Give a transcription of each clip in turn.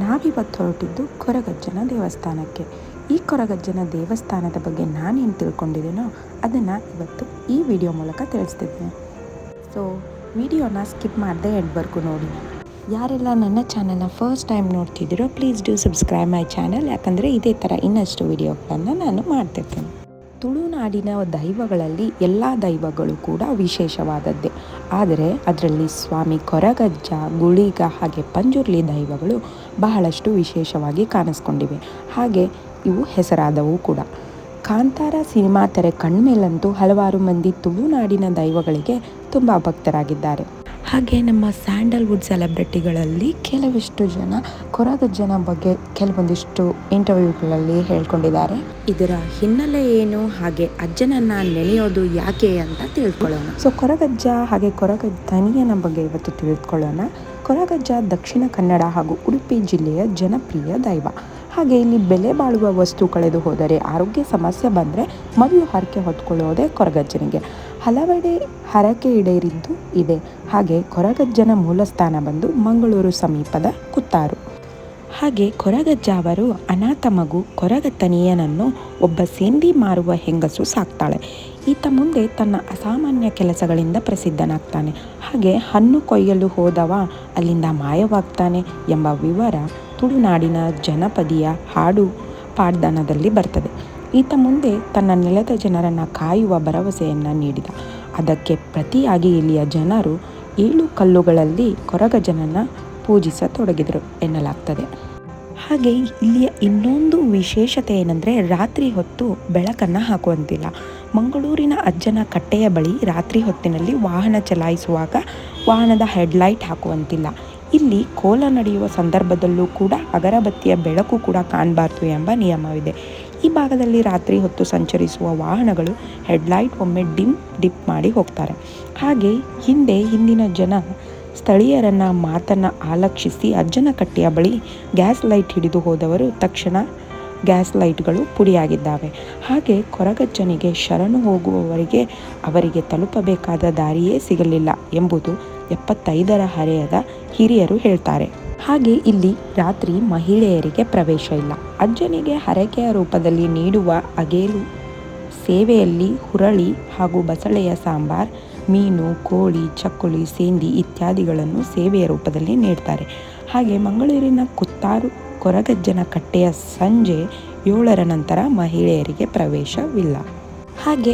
ನಾವಿವತ್ತು ಹೊರಟಿದ್ದು ಕೊರಗಜ್ಜನ ದೇವಸ್ಥಾನಕ್ಕೆ. ಈ ಕೊರಗಜ್ಜನ ದೇವಸ್ಥಾನದ ಬಗ್ಗೆ ನಾನೇನು ತಿಳ್ಕೊಂಡಿದ್ದೀನೋ ಅದನ್ನು ಇವತ್ತು ಈ ವಿಡಿಯೋ ಮೂಲಕ ತಿಳಿಸ್ತಿದ್ದೀನಿ. ಸೊ ವಿಡಿಯೋನ ಸ್ಕಿಪ್ ಮಾಡದೆ ಎಂಡ್ವರೆಗೂ ನೋಡಿ. ಯಾರೆಲ್ಲ ನನ್ನ ಚಾನಲ್ನ ಫಸ್ಟ್ ಟೈಮ್ ನೋಡ್ತಿದ್ದೀರೋ please do subscribe my channel, ಯಾಕಂದರೆ ಇದೇ ಥರ ಇನ್ನಷ್ಟು ವಿಡಿಯೋಗಳನ್ನು ನಾನು ಮಾಡ್ತಿರ್ತೀನಿ. ತುಳುನಾಡಿನ ದೈವಗಳಲ್ಲಿ ಎಲ್ಲ ದೈವಗಳು ಕೂಡ ವಿಶೇಷವಾದದ್ದೇ. ಆದರೆ ಅದರಲ್ಲಿ ಸ್ವಾಮಿ ಕೊರಗಜ್ಜ, ಗುಳಿಗ ಹಾಗೆ ಪಂಜುರ್ಲಿ ದೈವಗಳು ಬಹಳಷ್ಟು ವಿಶೇಷವಾಗಿ ಕಾಣಿಸ್ಕೊಂಡಿವೆ. ಹಾಗೆ ಇವು ಹೆಸರಾದವು ಕೂಡ. ಕಾಂತಾರ ಸಿನಿಮಾ ತೆರೆ ಕಣ್ಮೇಲಂತೂ ಹಲವಾರು ಮಂದಿ ತುಳುನಾಡಿನ ದೈವಗಳಿಗೆ ತುಂಬ ಭಕ್ತರಾಗಿದ್ದಾರೆ. ಹಾಗೆ ನಮ್ಮ ಸ್ಯಾಂಡಲ್ವುಡ್ ಸೆಲೆಬ್ರಿಟಿಗಳಲ್ಲಿ ಕೆಲವಿಷ್ಟು ಜನ ಕೊರಗಜ್ಜನ ಬಗ್ಗೆ ಕೆಲವೊಂದಿಷ್ಟು ಇಂಟರ್ವ್ಯೂಗಳಲ್ಲಿ ಹೇಳ್ಕೊಂಡಿದ್ದಾರೆ. ಇದರ ಹಿನ್ನೆಲೆ ಏನು, ಹಾಗೆ ಅಜ್ಜನನ್ನು ನೆನೆಯೋದು ಯಾಕೆ ಅಂತ ತಿಳ್ಕೊಳ್ಳೋಣ. ಸೊ ಕೊರಗಜ್ಜ ಹಾಗೆ ಕೊರಗಜ್ಜ ತನಿಯನ ಬಗ್ಗೆ ಇವತ್ತು ತಿಳಿದುಕೊಳ್ಳೋಣ. ಕೊರಗಜ್ಜ ದಕ್ಷಿಣ ಕನ್ನಡ ಹಾಗೂ ಉಡುಪಿ ಜಿಲ್ಲೆಯ ಜನಪ್ರಿಯ ದೈವ. ಹಾಗೆ ಇಲ್ಲಿ ಬೆಲೆ ಬಾಳುವ ವಸ್ತು ಕಳೆದು ಹೋದರೆ, ಆರೋಗ್ಯ ಸಮಸ್ಯೆ ಬಂದರೆ ಮೊದಲು ಹರಕೆ ಹೊತ್ಕೊಳ್ಳೋದೇ ಕೊರಗಜ್ಜನಿಗೆ. ಹಲವೆಡೆ ಹರಕೆ ಈಡೇರಿದ್ದು ಇದೆ. ಹಾಗೆ ಕೊರಗಜ್ಜನ ಮೂಲಸ್ಥಾನ ಬಂದು ಮಂಗಳೂರು ಸಮೀಪದ ಕುತ್ತಾರು. ಹಾಗೆ ಕೊರಗಜ್ಜ ಅವರು ಅನಾಥ ಮಗು ಕೊರಗತನಿಯನನ್ನು ಒಬ್ಬ ಸೇಂದಿ ಮಾರುವ ಹೆಂಗಸು ಸಾಕ್ತಾಳೆ. ಈತ ಮುಂದೆ ತನ್ನ ಅಸಾಮಾನ್ಯ ಕೆಲಸಗಳಿಂದ ಪ್ರಸಿದ್ಧನಾಗ್ತಾನೆ. ಹಾಗೆ ಹಣ್ಣು ಕೊಯ್ಯಲು ಹೋದವ ಅಲ್ಲಿಂದ ಮಾಯವಾಗ್ತಾನೆ ಎಂಬ ವಿವರ ತುಳುನಾಡಿನ ಜನಪದಿಯ ಹಾಡು ಪಾಡ್ದನದಲ್ಲಿ ಬರ್ತದೆ. ಈತ ಮುಂದೆ ತನ್ನ ನೆಲದ ಜನರನ್ನು ಕಾಯುವ ಭರವಸೆಯನ್ನು ನೀಡಿದ. ಅದಕ್ಕೆ ಪ್ರತಿಯಾಗಿ ಇಲ್ಲಿಯ ಜನರು 7 ಕಲ್ಲುಗಳಲ್ಲಿ ಕೊರಗಜ್ಜನನ್ನು ಪೂಜಿಸತೊಡಗಿದರು ಎನ್ನಲಾಗ್ತದೆ. ಹಾಗೆ ಇಲ್ಲಿಯ ಇನ್ನೊಂದು ವಿಶೇಷತೆ ಏನಂದರೆ, ರಾತ್ರಿ ಹೊತ್ತು ಬೆಳಕನ್ನು ಹಾಕುವಂತಿಲ್ಲ. ಮಂಗಳೂರಿನ ಅಜ್ಜನ ಕಟ್ಟೆಯ ಬಳಿ ರಾತ್ರಿ ಹೊತ್ತಿನಲ್ಲಿ ವಾಹನ ಚಲಾಯಿಸುವಾಗ ವಾಹನದ ಹೆಡ್ಲೈಟ್ ಹಾಕುವಂತಿಲ್ಲ. ಇಲ್ಲಿ ಕೋಲ ನಡೆಯುವ ಸಂದರ್ಭದಲ್ಲೂ ಕೂಡ ಅಗರಬತ್ತಿಯ ಬೆಳಕು ಕೂಡ ಕಾಣಬಾರ್ದು ಎಂಬ ನಿಯಮವಿದೆ. ಈ ಭಾಗದಲ್ಲಿ ರಾತ್ರಿ ಹೊತ್ತು ಸಂಚರಿಸುವ ವಾಹನಗಳು ಹೆಡ್ಲೈಟ್ ಒಮ್ಮೆ ಡಿಪ್ ಮಾಡಿ ಹೋಗ್ತಾರೆ. ಹಾಗೆ ಹಿಂದಿನ ಜನ ಸ್ಥಳೀಯರನ್ನ ಮಾತನ್ನು ಆಲಕ್ಷಿಸಿ ಅಜ್ಜನ ಕಟ್ಟೆಯ ಬಳಿ ಗ್ಯಾಸ್ ಲೈಟ್ ಹಿಡಿದು ಹೋದವರು ತಕ್ಷಣ ಗ್ಯಾಸ್ ಲೈಟ್ಗಳು ಪುಡಿಯಾಗಿದ್ದಾವೆ. ಹಾಗೆ ಕೊರಗಜ್ಜನಿಗೆ ಶರಣು ಹೋಗುವವರಿಗೆ ಅವರಿಗೆ ತಲುಪಬೇಕಾದ ದಾರಿಯೇ ಸಿಗಲಿಲ್ಲ ಎಂಬುದು 75ರ ಹರೆಯದ ಹಿರಿಯರು ಹೇಳ್ತಾರೆ. ಹಾಗೆ ಇಲ್ಲಿ ರಾತ್ರಿ ಮಹಿಳೆಯರಿಗೆ ಪ್ರವೇಶ ಇಲ್ಲ. ಅಜ್ಜನಿಗೆ ಹರಕೆಯ ರೂಪದಲ್ಲಿ ನೀಡುವ ಅಗೇಲು ಸೇವೆಯಲ್ಲಿ ಹುರಳಿ ಹಾಗೂ ಬಸಳೆಯ ಸಾಂಬಾರ್, ಮೀನು, ಕೋಳಿ, ಚಕ್ಕುಳಿ, ಸೇಂದಿ ಇತ್ಯಾದಿಗಳನ್ನು ಸೇವೆಯ ರೂಪದಲ್ಲಿ ನೀಡ್ತಾರೆ. ಹಾಗೆ ಮಂಗಳೂರಿನ ಕುತ್ತಾರು ಕೊರಗಜ್ಜನ ಕಟ್ಟೆಯ ಸಂಜೆ 7ರ ನಂತರ ಮಹಿಳೆಯರಿಗೆ ಪ್ರವೇಶವಿಲ್ಲ. ಹಾಗೆ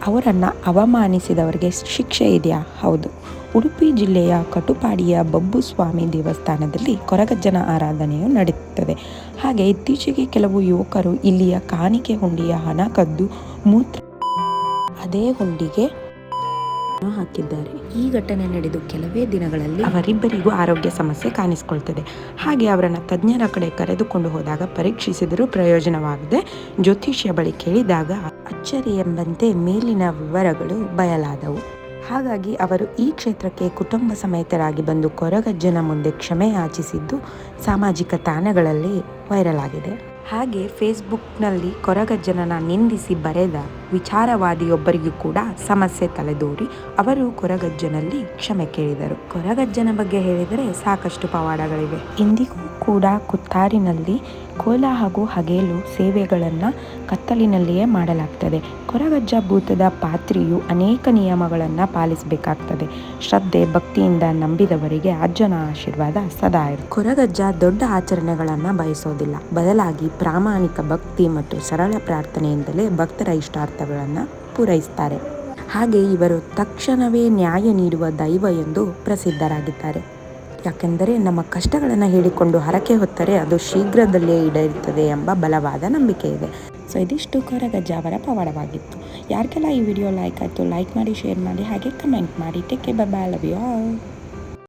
ಅವರನ್ನು ಅವಮಾನಿಸಿದವರಿಗೆ ಶಿಕ್ಷೆ ಇದೆಯಾ? ಹೌದು. ಉಡುಪಿ ಜಿಲ್ಲೆಯ ಕಟುಪಾಡಿಯ ಬಬ್ಬುಸ್ವಾಮಿ ದೇವಸ್ಥಾನದಲ್ಲಿ ಕೊರಗಜ್ಜನ ಆರಾಧನೆಯು ನಡೆಯುತ್ತದೆ. ಹಾಗೆ ಇತ್ತೀಚೆಗೆ ಕೆಲವು ಯುವಕರು ಇಲ್ಲಿಯ ಕಾಣಿಕೆ ಹುಂಡಿಯ ಹಣ ಕದ್ದು ಮೂತ್ರ ಅದೇ ಹುಂಡಿಗೆ ಹಾಕಿದ್ದಾರೆ. ಈ ಘಟನೆ ನಡೆದು ಕೆಲವೇ ದಿನಗಳಲ್ಲಿ ಅವರಿಬ್ಬರಿಗೂ ಆರೋಗ್ಯ ಸಮಸ್ಯೆ ಕಾಣಿಸಿಕೊಳ್ತದೆ. ಹಾಗೆ ಅವರನ್ನು ತಜ್ಞರ ಕಡೆ ಕರೆದುಕೊಂಡು ಹೋದಾಗ ಪರೀಕ್ಷಿಸಿದರೂ ಪ್ರಯೋಜನವಾಗದೆ ಜ್ಯೋತಿಷ್ಯ ಬಳಿ ಕೇಳಿದಾಗ ಅಚ್ಚರಿ ಎಂಬಂತೆ ಮೇಲಿನ ವಿವರಗಳು ಬಯಲಾದವು. ಹಾಗಾಗಿ ಅವರು ಈ ಕ್ಷೇತ್ರಕ್ಕೆ ಕುಟುಂಬ ಸಮೇತರಾಗಿ ಬಂದು ಕೊರಗಜ್ಜನ ಮುಂದೆ ಕ್ಷಮೆ ಯಾಚಿಸಿದ್ದು ಸಾಮಾಜಿಕ ತಾಣಗಳಲ್ಲಿ ವೈರಲ್ ಆಗಿದೆ. ಹಾಗೆ ಫೇಸ್ಬುಕ್ನಲ್ಲಿ ಕೊರಗಜ್ಜನನ ನಿಂದಿಸಿ ಬರೆದ ವಿಚಾರವಾದಿಯೊಬ್ಬರಿಗೂ ಕೂಡ ಸಮಸ್ಯೆ ತಲೆದೋರಿ ಅವರು ಕೊರಗಜ್ಜನಲ್ಲಿ ಕ್ಷಮೆ ಕೇಳಿದರು. ಕೊರಗಜ್ಜನ ಬಗ್ಗೆ ಹೇಳಿದರೆ ಸಾಕಷ್ಟು ಪವಾಡಗಳಿವೆ. ಇಂದಿಗೂ ಕೂಡ ಕುತ್ತಾರಿನಲ್ಲಿ ಕೋಲ ಹಾಗೂ ಹಗೇಲು ಸೇವೆಗಳನ್ನು ಕತ್ತಲಿನಲ್ಲಿಯೇ ಮಾಡಲಾಗ್ತದೆ. ಕೊರಗಜ್ಜ ಭೂತದ ಪಾತ್ರಿಯು ಅನೇಕ ನಿಯಮಗಳನ್ನು ಪಾಲಿಸಬೇಕಾಗ್ತದೆ. ಶ್ರದ್ಧೆ ಭಕ್ತಿಯಿಂದ ನಂಬಿದವರಿಗೆ ಅಜ್ಜನ ಆಶೀರ್ವಾದ ಸದಾ ಇರುತ್ತೆ. ಕೊರಗಜ್ಜ ದೊಡ್ಡ ಆಚರಣೆಗಳನ್ನು ಬಯಸೋದಿಲ್ಲ, ಬದಲಾಗಿ ಪ್ರಾಮಾಣಿಕ ಭಕ್ತಿ ಮತ್ತು ಸರಳ ಪ್ರಾರ್ಥನೆಯಿಂದಲೇ ಭಕ್ತರ ಇಷ್ಟಾರ್ಥಗಳನ್ನು ಪೂರೈಸ್ತಾರೆ. ಹಾಗೆ ಇವರು ತಕ್ಷಣವೇ ನ್ಯಾಯ ನೀಡುವ ದೈವ ಎಂದು ಪ್ರಸಿದ್ಧರಾಗಿದ್ದಾರೆ. ಯಾಕೆಂದರೆ ನಮ್ಮ ಕಷ್ಟಗಳನ್ನು ಹೇಳಿಕೊಂಡು ಹರಕೆ ಹೊತ್ತರೆ ಅದು ಶೀಘ್ರದಲ್ಲೇ ಈಡೇರುತ್ತದೆ ಎಂಬ ಬಲವಾದ ನಂಬಿಕೆ ಇದೆ. ಸೊ ಇದಿಷ್ಟು ಕೊರಗಜ್ಜ ಅವರ ಪವಾಡವಾಗಿತ್ತು. ಯಾರಿಗೆಲ್ಲ ಈ ವಿಡಿಯೋ ಲೈಕ್ ಆಯಿತು ಲೈಕ್ ಮಾಡಿ, ಶೇರ್ ಮಾಡಿ, ಹಾಗೆ ಕಮೆಂಟ್ ಮಾಡಿ. Take care, bye bye, love you all.